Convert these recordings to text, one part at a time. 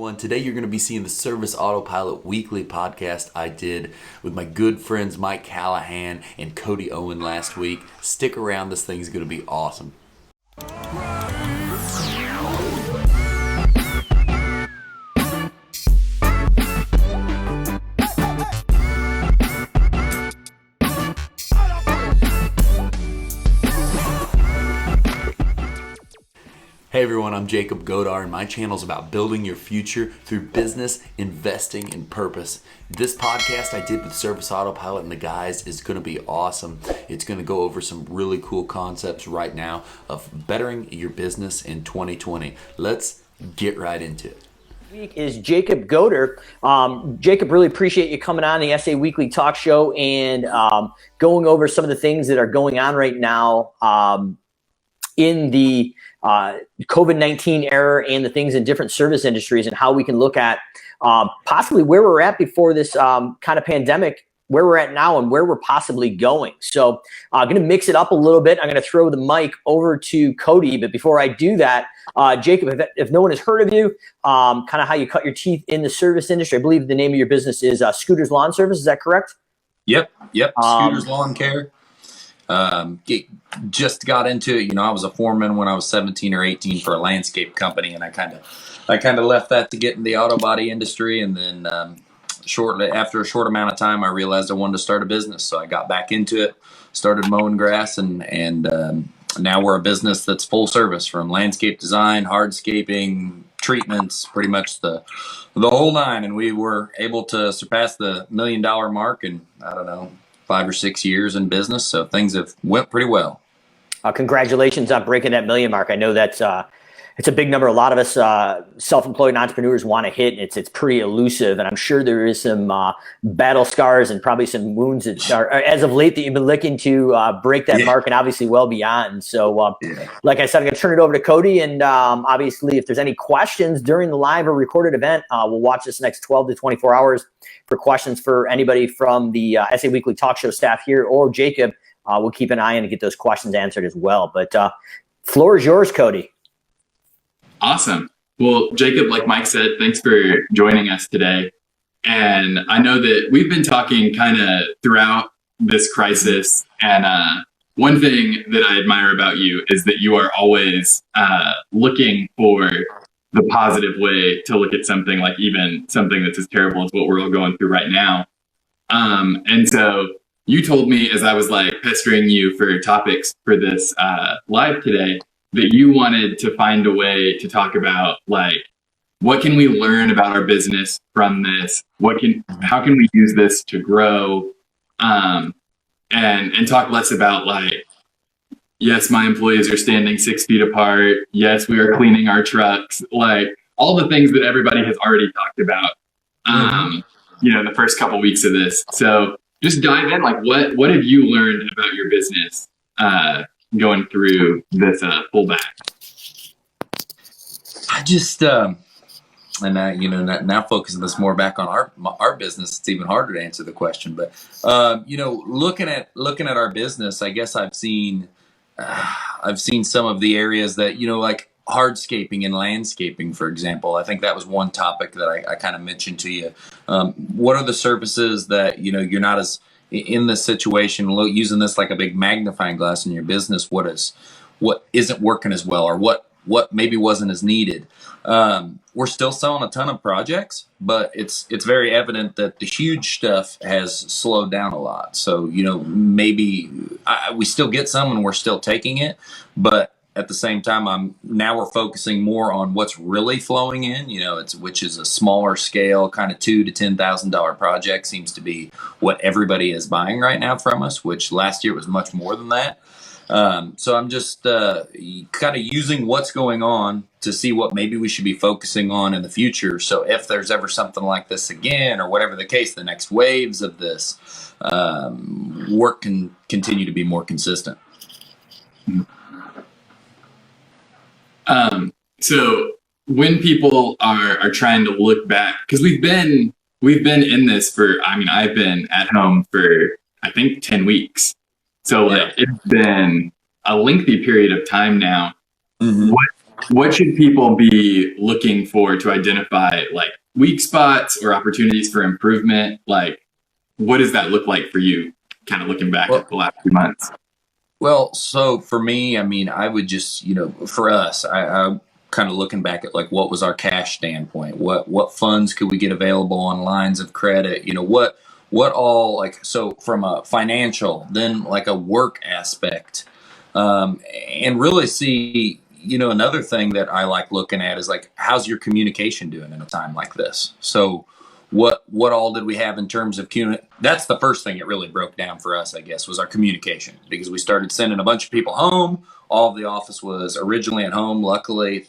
everyone. Today you're going to be seeing the Service Autopilot weekly podcast I did with my good friends Mike Callahan and Cody Owen last week. Stick around, this thing's going to be awesome. Hey everyone, I'm Jacob Godar, and my channel is about building your future through business, investing, and purpose. This podcast I did with Service Autopilot and the guys is going to be awesome. It's going to go over some really cool concepts right now of bettering your business in 2020. Let's get right into it. Week is Jacob Godar. Jacob, really appreciate you coming on the SA Weekly Talk Show and going over some of the things that are going on right now in the COVID-19 era and the things in different service industries and how we can look at possibly where we're at before this kind of pandemic, where we're at now and where we're possibly going. So I'm going to mix it up a little bit. I'm going to throw the mic over to Cody. But before I do that, Jacob, if no one has heard of you, kind of how you cut your teeth in the service industry, I believe the name of your business is Scooter's Lawn Service. Is that correct? Yep. Scooter's Lawn Care. Just got into it. I was a foreman when I was 17 or 18 for a landscape company, and I kind of left that to get in the auto body industry. And then after a short amount of time, I realized I wanted to start a business. So I got back into it, started mowing grass, and now we're a business that's full service, from landscape design, hardscaping, treatments, pretty much the whole nine. And we were able to surpass the $1 million mark in, 5 or 6 years in business. So things have went pretty well. Congratulations on breaking that million mark. I know that's it's a big number. A lot of us self-employed entrepreneurs want to hit. It's pretty elusive, and I'm sure there is some battle scars and probably some wounds that are, as of late, that you've been looking to break that mark, and obviously well beyond. So, like I said, I'm going to turn it over to Cody, and obviously, if there's any questions during the live or recorded event, we'll watch this next 12 to 24 hours for questions for anybody from the SA Weekly Talk Show staff here or Jacob. We'll keep an eye on to get those questions answered as well. But floor is yours, Cody. Awesome. Well, Jacob, like Mike said, thanks for joining us today. And I know that we've been talking kind of throughout this crisis. And one thing that I admire about you is that you are always looking for the positive way to look at something, like even something that's as terrible as what we're all going through right now. And so you told me, as I was pestering you for topics for this live today, that you wanted to find a way to talk about what can we learn about our business from this? How can we use this to grow? And talk less about yes, my employees are standing 6 feet apart. Yes, we are cleaning our trucks. All the things that everybody has already talked about, in the first couple weeks of this. So just dive in. What have you learned about your business going through this pullback? I just now focusing this more back on our business, it's even harder to answer the question. But looking at our business, I guess I've seen some of the areas that like hardscaping and landscaping, for example. I think that was one topic that I kind of mentioned to you. What are the services that you're not as in this situation, using this like a big magnifying glass in your business? What isn't working as well, or what maybe wasn't as needed? We're still selling a ton of projects, but it's very evident that the huge stuff has slowed down a lot. So maybe we still get some and we're still taking it, but at the same time, we're focusing more on what's really flowing in, which is a smaller scale, kind of $2,000 to $10,000 project seems to be what everybody is buying right now from us, which last year was much more than that. So I'm just kind of using what's going on to see what maybe we should be focusing on in the future. So if there's ever something like this again, or whatever the case, the next waves of this, work can continue to be more consistent. So when people are trying to look back, because we've been in this for, I've been at home for, I think 10 weeks. So it's been a lengthy period of time now. Mm-hmm. what should people be looking for to identify like weak spots or opportunities for improvement? Like, what does that look like for you, kind of looking back at the last few months? Well, so for me, I mean, I would just, for us, I kind of looking back at like what was our cash standpoint, what funds could we get available on lines of credit, what all, like, so from a financial, then like a work aspect, and really see, another thing that I like looking at is like, how's your communication doing in a time like this? So what all did we have in terms of that's the first thing it really broke down for us, I guess, was our communication, because we started sending a bunch of people home. All of the office was originally at home. Luckily,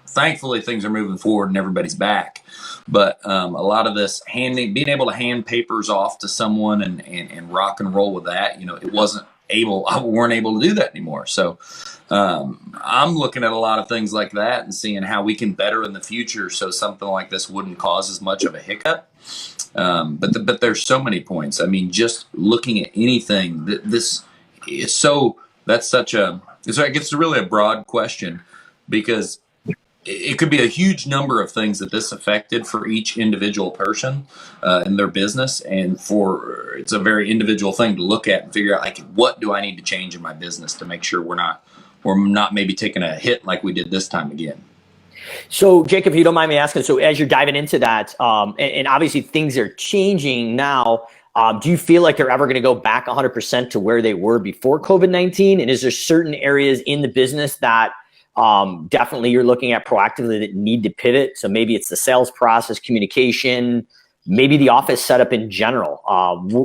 thankfully things are moving forward and everybody's back. But a lot of this being able to hand papers off to someone and rock and roll with that, I weren't able to do that anymore. So I'm looking at a lot of things like that and seeing how we can better in the future so something like this wouldn't cause as much of a hiccup. But there's so many points. I mean, just looking at anything this is it's really a broad question, because it could be a huge number of things that this affected for each individual person in their business. And it's a very individual thing to look at and figure out, like, what do I need to change in my business to make sure we're not maybe taking a hit like we did this time again. So, Jacob, if you don't mind me asking, so as you're diving into that, and obviously things are changing now, do you feel like they're ever going to go back 100% to where they were before COVID-19? And is there certain areas in the business that definitely you're looking at proactively that need to pivot? So maybe it's the sales process, communication, maybe the office setup in general.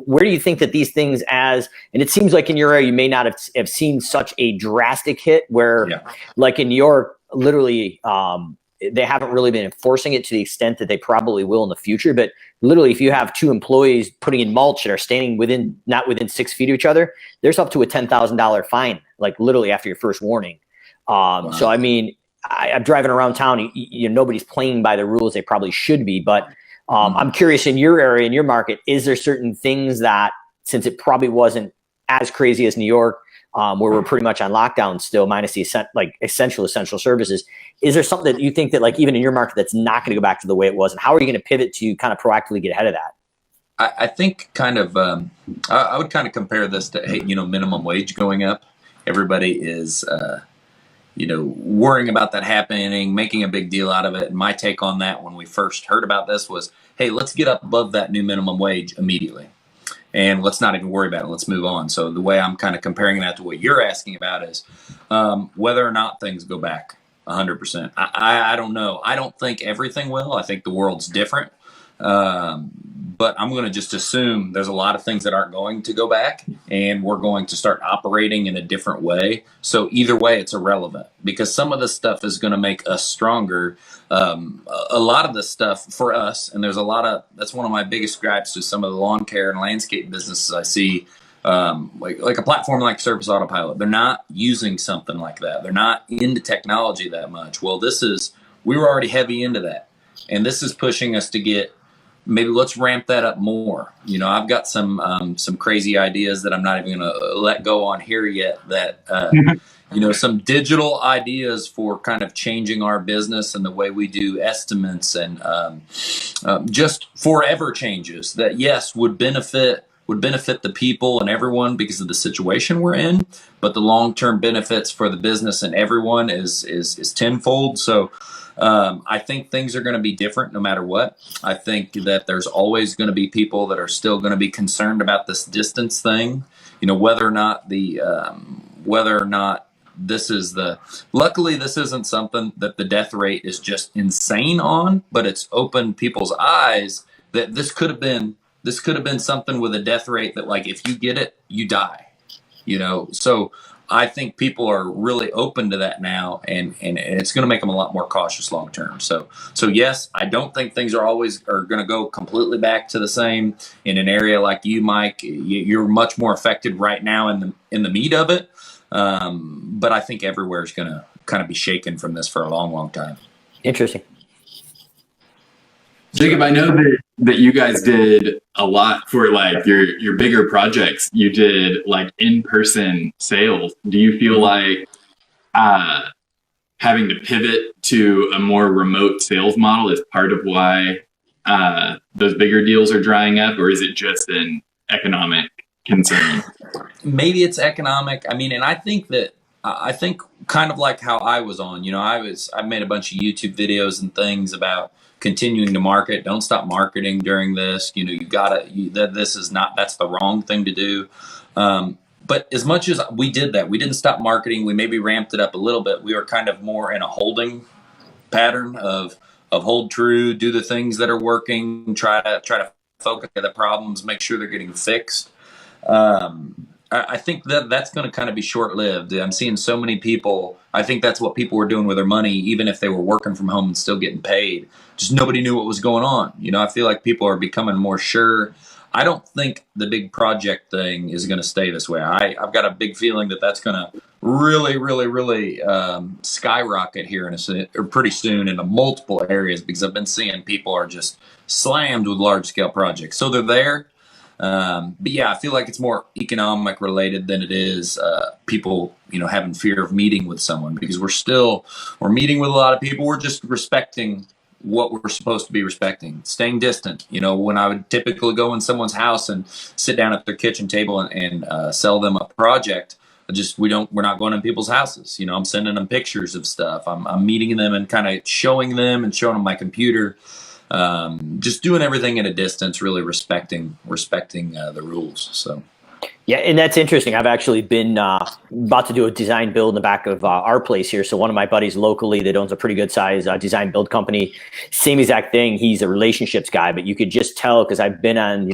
Where do you think that these things and it seems like in your area, you may not have seen such a drastic hit where, like in New York, literally, they haven't really been enforcing it to the extent that they probably will in the future. But literally, if you have two employees putting in mulch that are standing not within 6 feet of each other, there's up to a $10,000 fine, like literally after your first warning. Wow. So, I mean, I'm driving around town, nobody's playing by the rules they probably should be. But I'm curious, in your area, in your market, is there certain things that, since it probably wasn't as crazy as New York, where we're pretty much on lockdown still, minus the essential services, is there something that you think that, like, even in your market, that's not going to go back to the way it was? And how are you going to pivot to kind of proactively get ahead of that? I think kind of, I would kind of compare this to, hey, minimum wage going up. Everybody is, worrying about that happening, making a big deal out of it. And my take on that when we first heard about this was, hey, let's get up above that new minimum wage immediately. And let's not even worry about it. Let's move on. So the way I'm kind of comparing that to what you're asking about is whether or not things go back 100%. I don't know. I don't think everything will. I think the world's different. But I'm going to just assume there's a lot of things that aren't going to go back, and we're going to start operating in a different way. So either way, it's irrelevant, because some of the stuff is going to make us stronger. A lot of this stuff for us, and that's one of my biggest gripes to some of the lawn care and landscape businesses I see, like a platform like Service Autopilot. They're not using something like that. They're not into technology that much. Well, we were already heavy into that, and this is pushing us to get, maybe let's ramp that up more. I've got some crazy ideas that I'm not even going to let go on here yet, that, some digital ideas for kind of changing our business and the way we do estimates, and just forever changes that, yes, would benefit the people and everyone because of the situation we're in, but the long-term benefits for the business and everyone is tenfold. So I think things are going to be different no matter what. I think that there's always going to be people that are still going to be concerned about this distance thing, whether or not luckily this isn't something that the death rate is just insane on, but it's opened people's eyes that this could have been something with a death rate that, like, if you get it, you die, so I think people are really open to that now, and it's going to make them a lot more cautious long term. So yes, I don't think things are going to go completely back to the same. In an area like you, Mike, you're much more affected right now in the meat of it. But I think everywhere is going to kind of be shaken from this for a long, long time. Interesting. Jacob, I know that you guys did a lot for, like, your bigger projects. You did, like, in-person sales. Do you feel like having to pivot to a more remote sales model is part of why those bigger deals are drying up, or is it just an economic concern? Maybe it's economic. I mean, and I think kind of like how I was on, I made a bunch of YouTube videos and things about continuing to market. Don't stop marketing during this. That's the wrong thing to do. But as much as we did that, we didn't stop marketing. We maybe ramped it up a little bit. We were kind of more in a holding pattern of hold true, do the things that are working, try to focus on the problems, make sure they're getting fixed. I think that's going to kind of be short-lived. I'm seeing so many people. I think that's what people were doing with their money, even if they were working from home and still getting paid. Just nobody knew what was going on. I feel like people are becoming more sure. I don't think the big project thing is going to stay this way. I've got a big feeling that that's going to really, really, really skyrocket here pretty soon in multiple areas, because I've been seeing people are just slammed with large-scale projects. So they're there. But yeah, I feel like it's more economic related than it is people, having fear of meeting with someone, because we're meeting with a lot of people. We're just respecting what we're supposed to be respecting, staying distant. When I would typically go in someone's house and sit down at their kitchen table and sell them a project, we're not going in people's houses. I'm sending them pictures of stuff. I'm meeting them and kind of showing them my computer. Just doing everything at a distance, really respecting the rules. So. Yeah, and that's interesting. I've actually been about to do a design build in the back of our place here. So one of my buddies locally that owns a pretty good size design build company, same exact thing. He's a relationships guy, but you could just tell, because I've been on,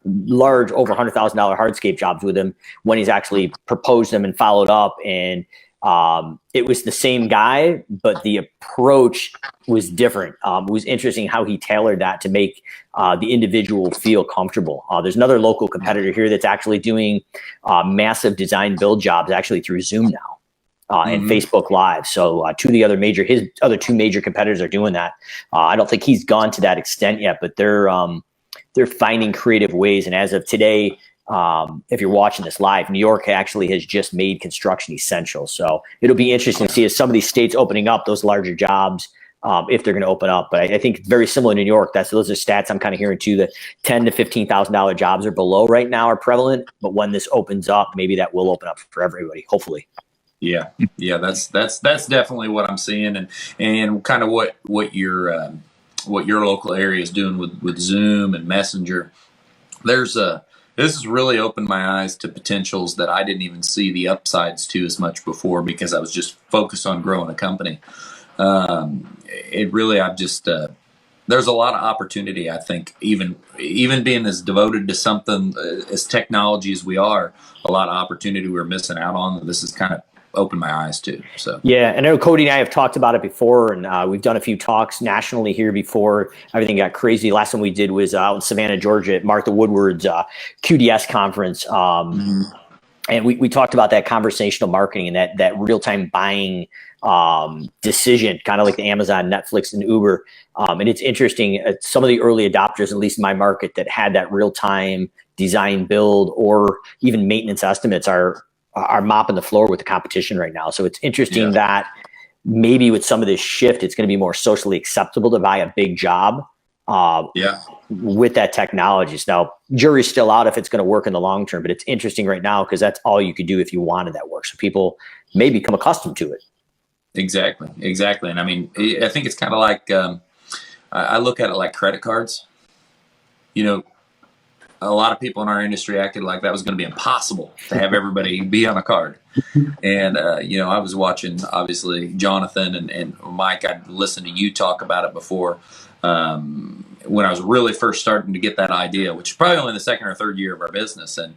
large over $100,000 hardscape jobs with him, when he's actually proposed them and followed up. And it was the same guy, but the approach was different. It was interesting how he tailored that to make the individual feel comfortable. There's another local competitor here that's actually doing massive design build jobs actually through Zoom now and Facebook Live. So his other two major competitors are doing that. I don't think he's gone to that extent yet, but they're finding creative ways. And as of today, if you're watching this live, New York actually has just made construction essential. So it'll be interesting to see as some of these states opening up those larger jobs, if they're going to open up. But I think it's very similar to New York. Those are stats I'm kind of hearing too, that $10,000 to $15,000 jobs or below right now are prevalent. But when this opens up, maybe that will open up for everybody, hopefully. Yeah. That's definitely what I'm seeing, and kind of what your local area is doing with Zoom and Messenger. This has really opened my eyes to potentials that I didn't even see the upsides to as much before, because I was just focused on growing a company. There's a lot of opportunity. I think even being as devoted to something as technology as we are, a lot of opportunity we're missing out on. This has kind of opened my eyes to. So yeah, I know Cody and I have talked about it before, and we've done a few talks nationally here before everything got crazy. Last one we did was out in Savannah, Georgia, at Martha Woodward's QDS conference, and we talked about that conversational marketing and that real-time buying decision, kind of like the Amazon, Netflix, and Uber. And it's interesting, some of the early adopters, at least in my market, that had that real-time design build or even maintenance estimates are mopping the floor with the competition right now. So it's interesting that maybe with some of this shift, it's going to be more socially acceptable to buy a big job with that technology. So now, jury's still out if it's going to work in the long term, but it's interesting right now because that's all you could do if you wanted that work. So people may become accustomed to it. Exactly. And I mean, I think it's kind of like, I look at it like credit cards. A lot of people in our industry acted like that was going to be impossible to have everybody be on a card. And, I was watching, obviously, Jonathan and Mike. I'd listened to you talk about it before when I was really first starting to get that idea, which is probably only the second or third year of our business. And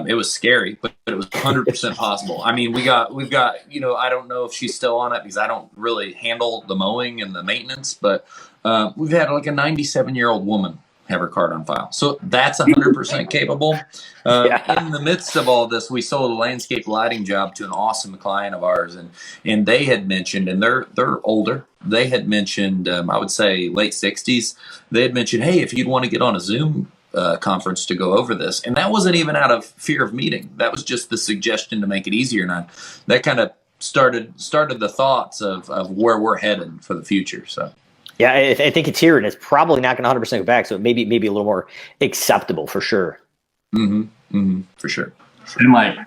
it was scary, but it was 100% possible. I mean, we've got, I don't know if she's still on it because I don't really handle the mowing and the maintenance, but we've had like a 97-year-old woman have her card on file. So that's 100% capable. In the midst of all this, we sold a landscape lighting job to an awesome client of ours. And they had mentioned, and they're older, they had mentioned, I would say late 60s, they had mentioned, hey, if you'd want to get on a Zoom conference to go over this. And that wasn't even out of fear of meeting. That was just the suggestion to make it easier. And that kind of started the thoughts of where we're headed for the future. So yeah, I think it's here, and it's probably not going to 100% go back. So maybe a little more acceptable for sure. For sure. And like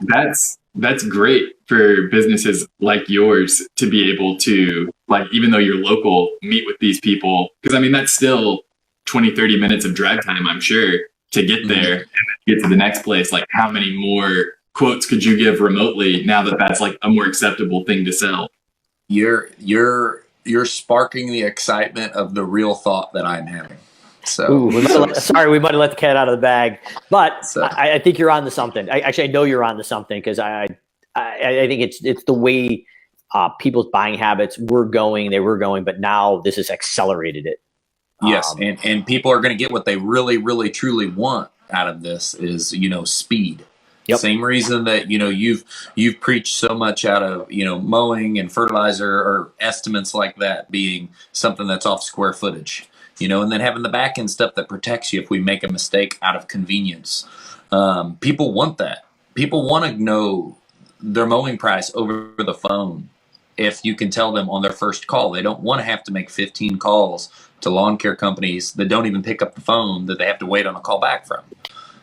that's great for businesses like yours to be able to, like, even though you're local, meet with these people, because I mean that's still 20-30 minutes of drive time, I'm sure, to get there and get to the next place. Like, how many more quotes could you give remotely now that that's like a more acceptable thing to sell? You're sparking the excitement of the real thought that I'm having. So, we might have let the cat out of the bag, but I think you're on to something. I know you're on to something, because I think it's the way people's buying habits were going, but now this has accelerated it. Yes, and people are going to get what they really, really, truly want out of this is, speed. Yep. Same reason that, you've preached so much out of, mowing and fertilizer or estimates like that being something that's off square footage. And then having the back end stuff that protects you if we make a mistake out of convenience. People want that. People want to know their mowing price over the phone if you can tell them on their first call. They don't want to have to make 15 calls to lawn care companies that don't even pick up the phone that they have to wait on a call back from.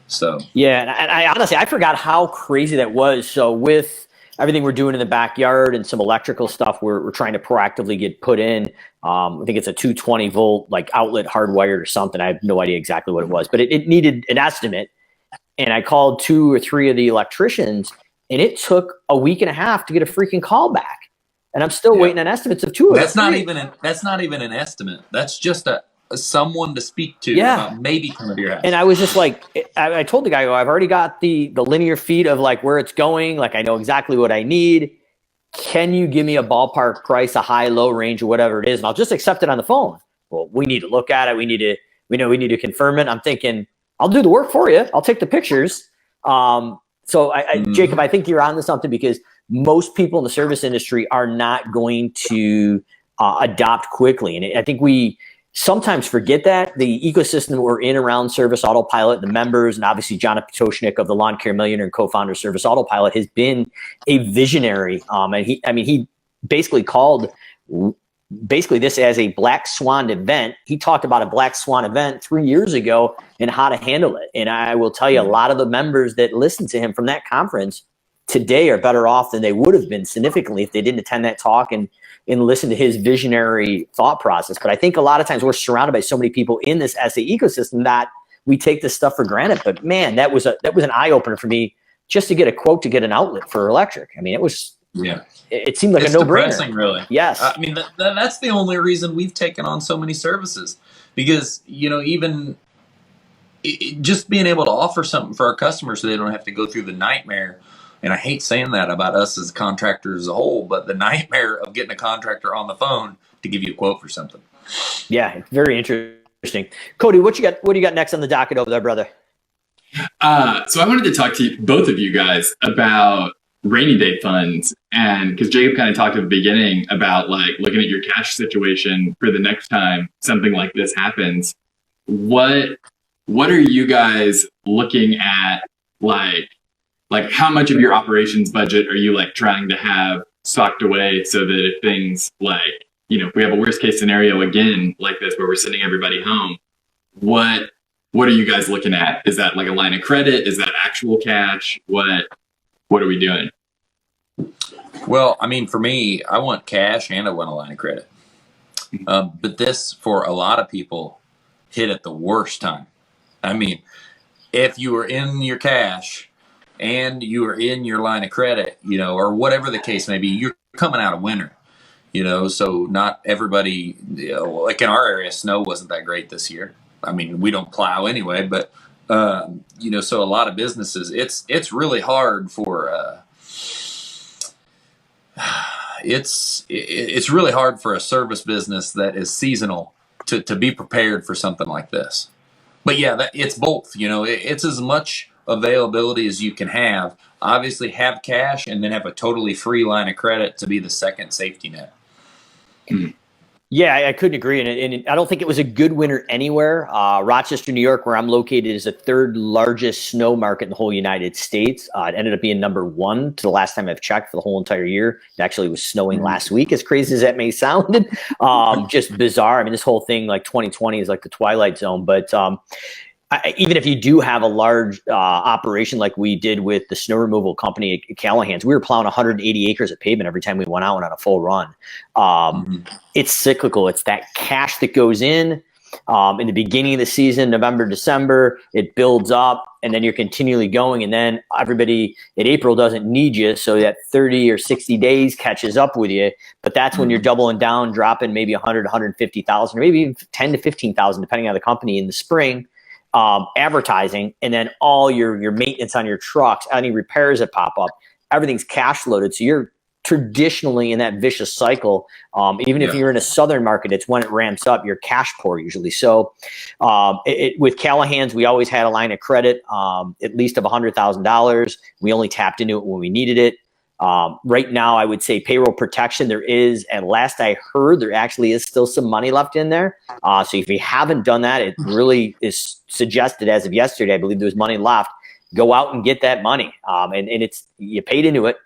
So yeah, and I honestly, I forgot how crazy that was. So with everything we're doing in the backyard and some electrical stuff we're trying to proactively get put in. I think it's a 220 volt like outlet hardwired or something. I have no idea exactly what it was, but it needed an estimate. And I called 2 or 3 of the electricians, and it took a week and a half to get a freaking call back. And I'm still waiting on estimates of 2 of them. That's not even an estimate. That's just someone to speak to about maybe coming to your house. And I was just like, I told the guy, I've already got the linear feet of like where it's going. Like, I know exactly what I need. Can you give me a ballpark price, a high, low range, or whatever it is? And I'll just accept it on the phone. Well, we need to look at it. We need to confirm it. I'm thinking, I'll do the work for you. I'll take the pictures. Jacob, I think you're on to something, because most people in the service industry are not going to adopt quickly. And I think we sometimes forget that the ecosystem we're in around Service Autopilot, the members, and obviously John Potoshnik of the Lawn Care Millionaire and co-founder of Service Autopilot has been a visionary. And he basically called this as a black swan event. He talked about a black swan event 3 years ago and how to handle it. And I will tell you, a lot of the members that listened to him from that conference today are better off than they would have been significantly if they didn't attend that talk and listen to his visionary thought process. But I think a lot of times we're surrounded by so many people in this SA ecosystem that we take this stuff for granted. But man, that was an eye opener for me, just to get a quote to get an outlet for electric. I mean, it seemed like a no-brainer. Depressing, really. Yes. I mean, that's the only reason we've taken on so many services, because, even just being able to offer something for our customers so they don't have to go through the nightmare. And I hate saying that about us as contractors as a whole, but the nightmare of getting a contractor on the phone to give you a quote for something. Yeah, it's very interesting. Cody, what do you got next on the docket over there, brother? So I wanted to talk to both of you guys about rainy day funds, and because Jacob kind of talked at the beginning about like looking at your cash situation for the next time something like this happens. What are you guys looking at, like how much of your operations budget are you like trying to have stocked away so that if things like, if we have a worst case scenario again like this where we're sending everybody home, what are you guys looking at? Is that like a line of credit? Is that actual cash? What are we doing? Well, I mean, for me, I want cash and I want a line of credit. But this, for a lot of people, hit at the worst time. I mean, if you were in your cash and you are in your line of credit, or whatever the case may be, you're coming out of winter, so not everybody, like in our area, snow wasn't that great this year. I mean, we don't plow anyway, but, so a lot of businesses, it's really hard for, it's really hard for a service business that is seasonal to be prepared for something like this. But yeah, it's both, it's as much availability as you can have. Obviously have cash and then have a totally free line of credit to be the second safety net. Yeah, I couldn't agree. And I don't think it was a good winter anywhere. Rochester, New York, where I'm located, is the third largest snow market in the whole United States. It ended up being number one to the last time I've checked for the whole entire year. It actually was snowing last week, as crazy as that may sound. Just bizarre. I mean, this whole thing, like 2020, is like the Twilight Zone. But even if you do have a large operation like we did with the snow removal company at Callahan's, we were plowing 180 acres of pavement every time we went out and on a full run. It's cyclical. It's that cash that goes in the beginning of the season, November, December, it builds up, and then you're continually going. And then everybody in April doesn't need you. So that 30 or 60 days catches up with you. But that's when you're doubling down, dropping maybe 100, 150,000, or maybe even 10 to 15,000, depending on the company in the spring. Advertising, and then all your maintenance on your trucks, any repairs that pop up, everything's cash loaded. So you're traditionally in that vicious cycle. Even if you're in a southern market, it's when it ramps up. You're cash poor usually. So with Callahan's, we always had a line of credit, at least of $100,000. We only tapped into it when we needed it. Right now, I would say payroll protection, there is, and last I heard, there actually is still some money left in there. So if you haven't done that, it really is suggested as of yesterday, I believe there was money left. Go out and get that money. And it's, you paid into it.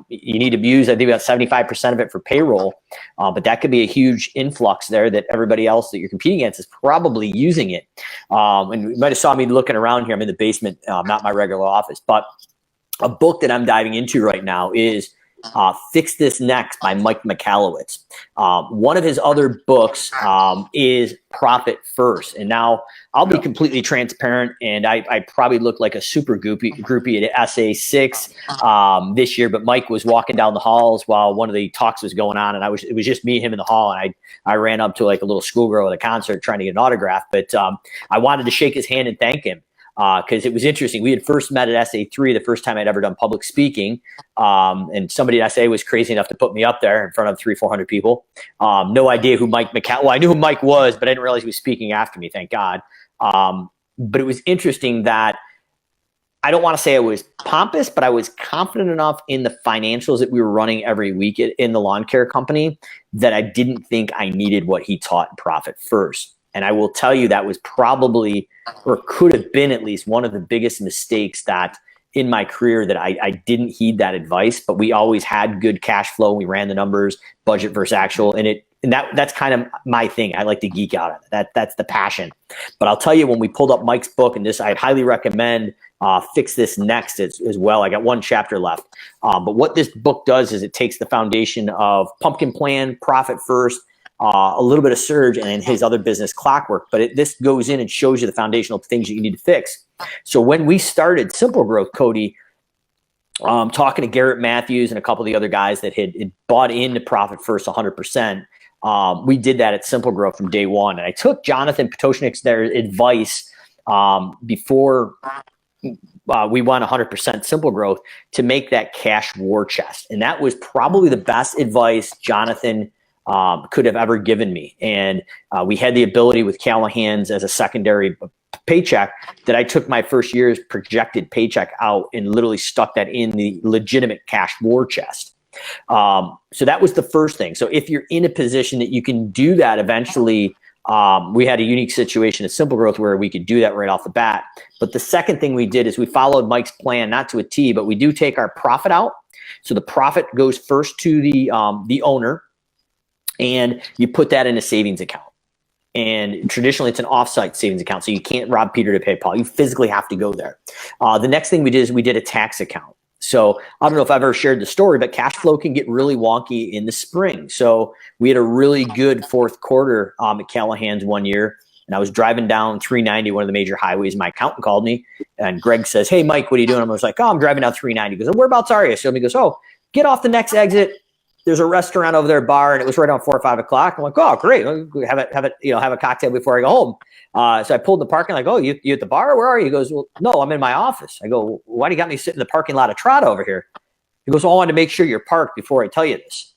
You need to use, I think, about 75% of it for payroll. But that could be a huge influx there that everybody else that you're competing against is probably using it. And you might have saw me looking around here. I'm in the basement, not my regular office, but a book that I'm diving into right now is Fix This Next by Mike Michalowicz. One of his other books is Profit First. And now I'll be completely transparent, and I probably look like a super groupie at SA6 this year, but Mike was walking down the halls while one of the talks was going on, and it was just me and him in the hall, and I ran up to like a little schoolgirl at a concert trying to get an autograph, but I wanted to shake his hand and thank him. Because it was interesting. We had first met at SA3 the first time I'd ever done public speaking. And somebody at SA was crazy enough to put me up there in front of 300-400 people. No idea who Mike Well, I knew who Mike was, but I didn't realize he was speaking after me, thank God. But it was interesting that I don't want to say I was pompous, but I was confident enough in the financials that we were running every week in the lawn care company that I didn't think I needed what he taught in Profit First. And I will tell you that was probably, or could have been at least, one of the biggest mistakes that in my career that I didn't heed that advice. But we always had good cash flow. We ran the numbers, budget versus actual, and that's kind of my thing. I like to geek out on it. That's the passion. But I'll tell you, when we pulled up Mike's book, and this, I'd highly recommend Fix This Next as well. I got one chapter left. But what this book does is it takes the foundation of Pumpkin Plan, Profit First, a little bit of Surge, and in his other business, Clockwork. But this goes in and shows you the foundational things that you need to fix. So when we started Simple Growth, Cody, talking to Garrett Matthews and a couple of the other guys that had bought into Profit First 100%, we did that at Simple Growth from day one. And I took Jonathan Potoshnik's their advice before we won 100% Simple Growth to make that cash war chest. And that was probably the best advice Jonathan could have ever given me. And we had the ability with Callahan's as a secondary paycheck that I took my first year's projected paycheck out and literally stuck that in the legitimate cash war chest. So that was the first thing. So if you're in a position that you can do that eventually, we had a unique situation at Simple Growth where we could do that right off the bat. But the second thing we did is we followed Mike's plan, not to a T, but we do take our profit out. So the profit goes first to the owner, and you put that in a savings account. And traditionally, it's an offsite savings account, so you can't rob Peter to pay Paul. You physically have to go there. The next thing we did is we did a tax account. So I don't know if I've ever shared the story, but cash flow can get really wonky in the spring. So we had a really good fourth quarter at Callahan's one year, and I was driving down 390, one of the major highways. My accountant called me, and Greg says, "Hey, Mike, what are you doing?" I was like, "Oh, I'm driving down 390." He goes, "Whereabouts are you?" So he goes, "Oh, get off the next exit. There's a restaurant over there, bar," and it was right on 4 or 5 o'clock. I'm like, "Oh, great! Have a cocktail before I go home." So I pulled in the parking lot. I go, "Oh, you at the bar? Where are you?" He goes, "Well, no, I'm in my office." I go, "Why do you got me sitting in the parking lot of Trotta over here?" He goes, "Well, I wanted to make sure you're parked before I tell you this."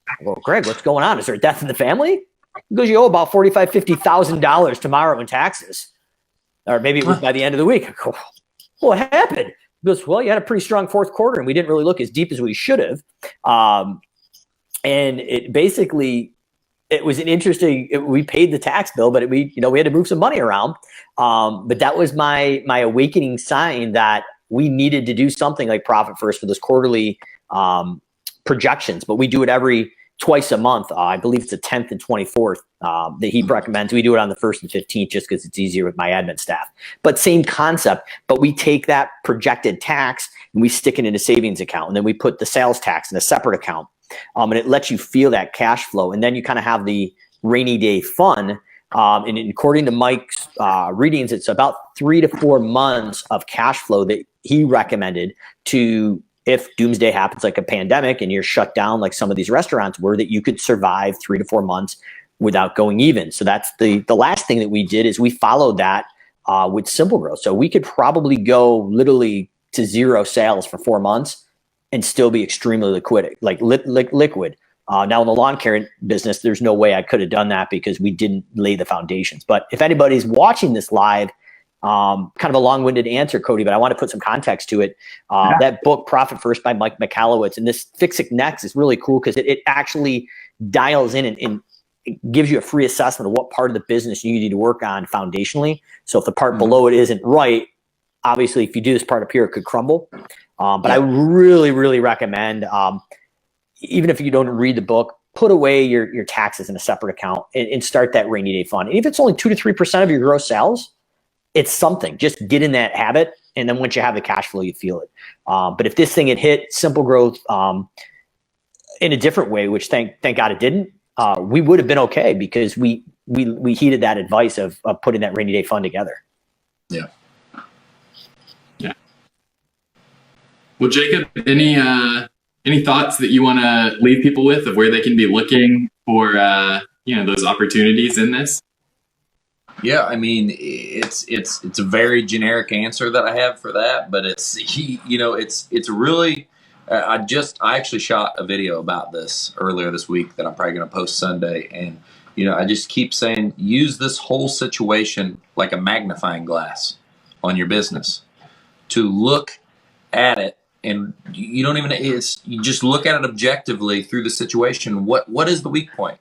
I go, "Greg, what's going on? Is there a death in the family?" He goes, "You owe about $45,000-$50,000 tomorrow in taxes, or maybe it was by the end of the week." I go, "Well, what happened?" He goes, "Well, you had a pretty strong fourth quarter, and we didn't really look as deep as we should have." And it basically, it was an interesting. We paid the tax bill, but we had to move some money around. But that was my awakening sign that we needed to do something like Profit First for those quarterly projections. But we do it twice a month. I believe it's the 10th and 24th that he recommends. We do it on the 1st and 15th just because it's easier with my admin staff. But same concept. But we take that projected tax and we stick it in a savings account, and then we put the sales tax in a separate account. And it lets you feel that cash flow. And then you kind of have the rainy day fund. And according to Mike's readings, it's about 3 to 4 months of cash flow that he recommended to, if doomsday happens like a pandemic and you're shut down like some of these restaurants were, that you could survive 3 to 4 months without going even. So that's the last thing that we did is we followed that with Simple Growth. So we could probably go literally to 0 sales for 4 months and still be extremely liquid. Now in the lawn care business, there's no way I could have done that because we didn't lay the foundations. But if anybody's watching this live, kind of a long-winded answer, Cody, but I want to put some context to it. That book, Profit First by Mike Michalowicz, and this Fix It Next is really cool because it actually dials in and it gives you a free assessment of what part of the business you need to work on foundationally. So if the part below it isn't right, obviously if you do this part up here, it could crumble. But I really, really recommend, even if you don't read the book, put away your taxes in a separate account and start that rainy day fund. And if it's only 2 to 3% of your gross sales, it's something. Just get in that habit, and then once you have the cash flow, you feel it. But if this thing had hit Simple Growth in a different way, which thank God it didn't, we would have been okay because we heeded that advice of putting that rainy day fund together. Yeah. Yeah. Well, Jacob, any thoughts that you want to leave people with of where they can be looking for those opportunities in this? Yeah, I mean, it's a very generic answer that I have for that, but it's really. I actually shot a video about this earlier this week that I'm probably going to post Sunday, and I just keep saying use this whole situation like a magnifying glass on your business to look at it, and you just look at it objectively through the situation. What is the weak point?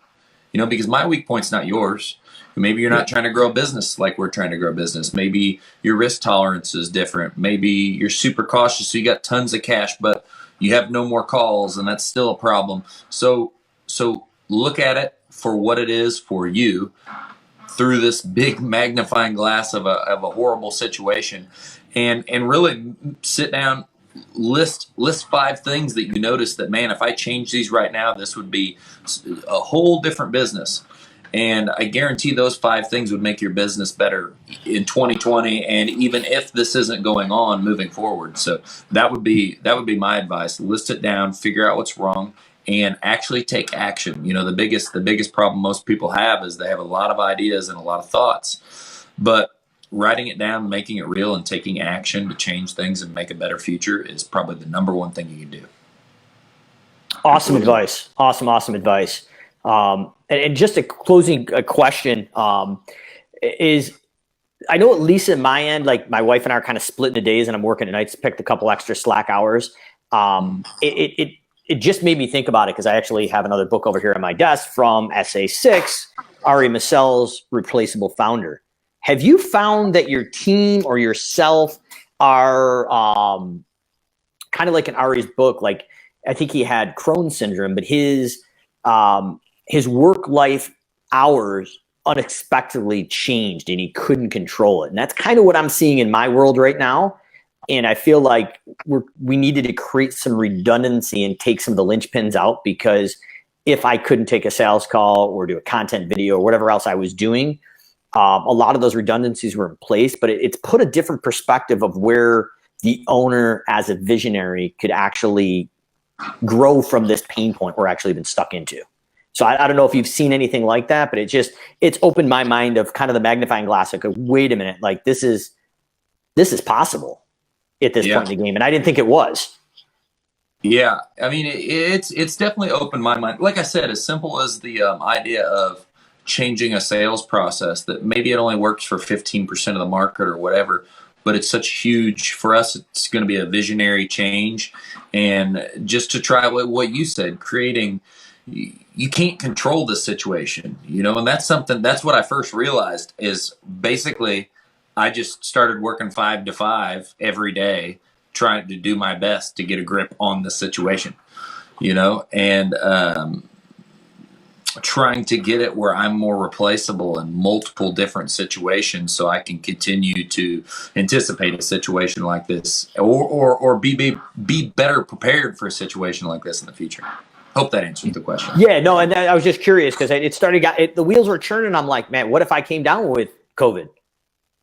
Because my weak point's not yours. Maybe you're not trying to grow a business like we're trying to grow a business. Maybe your risk tolerance is different. Maybe you're super cautious, so you got tons of cash, but you have no more calls, and that's still a problem. So look at it for what it is for you through this big magnifying glass of a horrible situation, and really sit down, list 5 things that you notice that, man, if I change these right now, this would be a whole different business. And I guarantee those 5 things would make your business better in 2020, and even if this isn't going on moving forward. So that would be my advice. List it down, figure out what's wrong, and actually take action. The biggest problem most people have is they have a lot of ideas and a lot of thoughts, but writing it down, making it real, and taking action to change things and make a better future is probably the number one thing you can do. Awesome advice. Awesome advice. And just a closing question is, I know at least in my end, like my wife and I are kind of splitting the days, and I'm working at nights, picked a couple extra slack hours. It just made me think about it because I actually have another book over here on my desk from SA6, Ari Massel's Replaceable Founder. Have you found that your team or yourself are kind of like in Ari's book? Like, I think he had Crohn's syndrome, but his work-life hours unexpectedly changed and he couldn't control it. And that's kind of what I'm seeing in my world right now. And I feel like we needed to create some redundancy and take some of the linchpins out, because if I couldn't take a sales call or do a content video or whatever else I was doing, a lot of those redundancies were in place, but it's put a different perspective of where the owner as a visionary could actually grow from this pain point we're actually been stuck into. So I don't know if you've seen anything like that, but it's opened my mind of kind of the magnifying glass. Like, wait a minute, like this is possible at this point in the game. And I didn't think it was. Yeah. I mean, it's definitely opened my mind. Like I said, as simple as the idea of changing a sales process, that maybe it only works for 15% of the market or whatever, but it's such huge for us. It's going to be a visionary change. And just to try what you said, creating, you can't control the situation, and that's what I first realized is basically I just started working 5 to 5 every day, trying to do my best to get a grip on the situation, and trying to get it where I'm more replaceable in multiple different situations so I can continue to anticipate a situation like this or be better prepared for a situation like this in the future. Hope that answers the question. Yeah, no, and I was just curious because the wheels were churning. I'm like, man, what if I came down with COVID?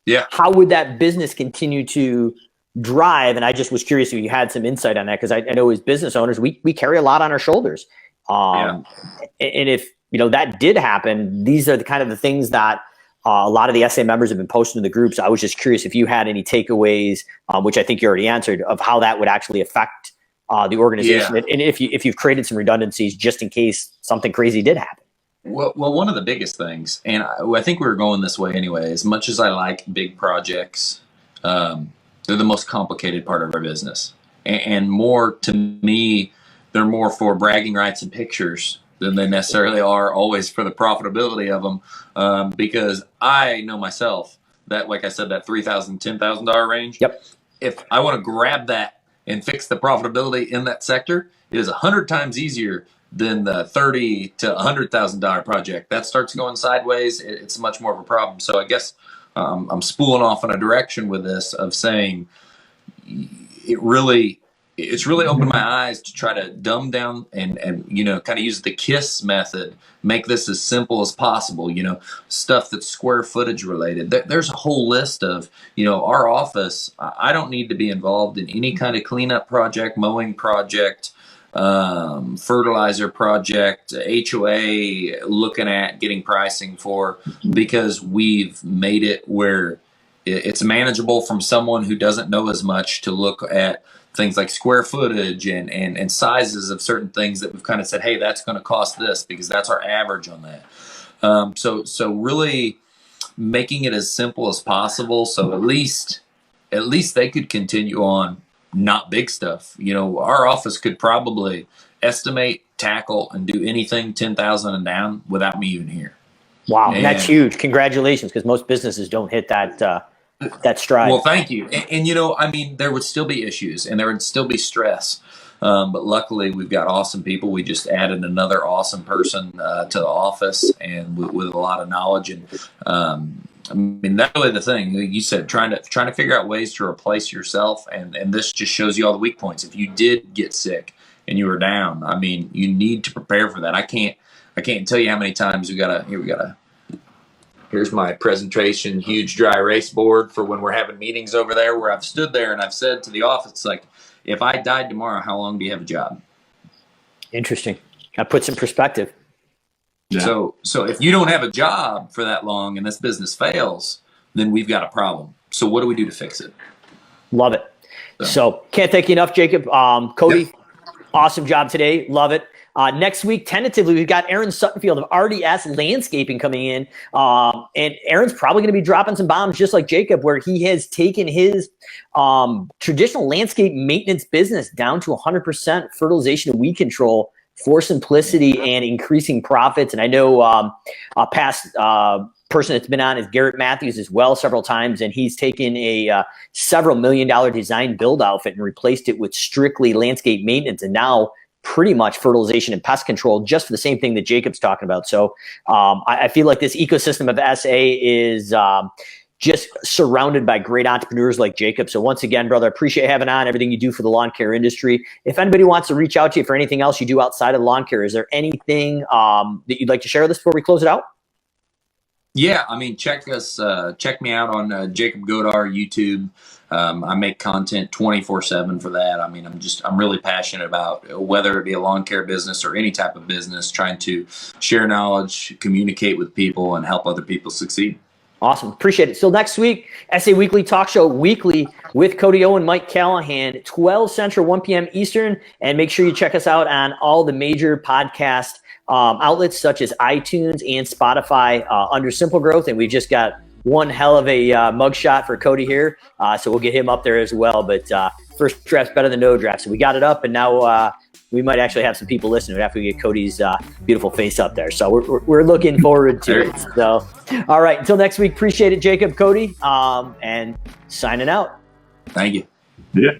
Yeah. How would that business continue to drive? And I just was curious if you had some insight on that because I know as business owners, we carry a lot on our shoulders. And if that did happen, these are the kind of the things that a lot of the SA members have been posting in the groups. I was just curious if you had any takeaways, which I think you already answered, of how that would actually affect the organization, and if you've created some redundancies just in case something crazy did happen. Well, one of the biggest things, and I think we were going this way anyway. As much as I like big projects, they're the most complicated part of our business, and more to me, they're more for bragging rights and pictures than they necessarily are always for the profitability of them. Because I know myself that, like I said, that $3,000, $10,000 range. Yep. If I want to grab that and fix the profitability in that sector, it is 100 times easier than the $30,000 to $100,000 project. That starts going sideways. It's much more of a problem. So I guess I'm spooling off in a direction with this of saying it's really opened my eyes to try to dumb down and kind of use the KISS method, make this as simple as possible, stuff that's square footage related. There's a whole list of, our office. I don't need to be involved in any kind of cleanup project, mowing project, fertilizer project, HOA, looking at getting pricing for, because we've made it where it's manageable from someone who doesn't know as much to look at things like square footage and sizes of certain things that we've kind of said, hey, that's going to cost this because that's our average on that. So really making it as simple as possible. So at least they could continue on, not big stuff. Our office could probably estimate, tackle, and do anything 10,000 and down without me even here. Wow, and that's huge. Congratulations, because most businesses don't hit that stride. Well, thank you. And there would still be issues and there would still be stress. But luckily, we've got awesome people. We just added another awesome person to the office and with a lot of knowledge. And that's really the thing. You said trying to figure out ways to replace yourself, and this just shows you all the weak points. If you did get sick and you were down, you need to prepare for that. I can't tell you how many times here's my presentation, huge dry erase board for when we're having meetings over there, where I've stood there and I've said to the office, like, if I died tomorrow, how long do you have a job? Interesting. That puts in perspective. Yeah. So if you don't have a job for that long and this business fails, then we've got a problem. So what do we do to fix it? Love it. So can't thank you enough, Jacob. Cody, yep. Awesome job today. Love it. Next week, tentatively, we've got Aaron Suttonfield of RDS Landscaping coming in. And Aaron's probably going to be dropping some bombs just like Jacob, where he has taken his traditional landscape maintenance business down to 100% fertilization and weed control for simplicity and increasing profits. And I know a past person that's been on is Garrett Matthews as well several times, and he's taken a several $1 million design build outfit and replaced it with strictly landscape maintenance, and now pretty much fertilization and pest control just for the same thing that Jacob's talking about. So I feel like this ecosystem of SA is just surrounded by great entrepreneurs like Jacob. So once again, brother, I appreciate having on everything you do for the lawn care industry. If anybody wants to reach out to you for anything else you do outside of lawn care, is there anything that you'd like to share with us before we close it out? Yeah, check me out on Jacob Godar YouTube. I make content 24/7 for that. I'm really passionate about whether it be a lawn care business or any type of business, trying to share knowledge, communicate with people, and help other people succeed. Awesome. Appreciate it. So next week, SA Weekly Talk Show weekly with Cody, Owen, Mike Callahan, 12 Central, 1 p.m. Eastern. And make sure you check us out on all the major podcast outlets such as iTunes and Spotify under Simple Growth. And we've just got one hell of a mugshot for Cody here. So we'll get him up there as well. But first draft's better than no draft. So we got it up, and now we might actually have some people listening after we get Cody's beautiful face up there. So we're looking forward to it. So, all right, until next week, appreciate it, Jacob, Cody, and signing out. Thank you. Yeah.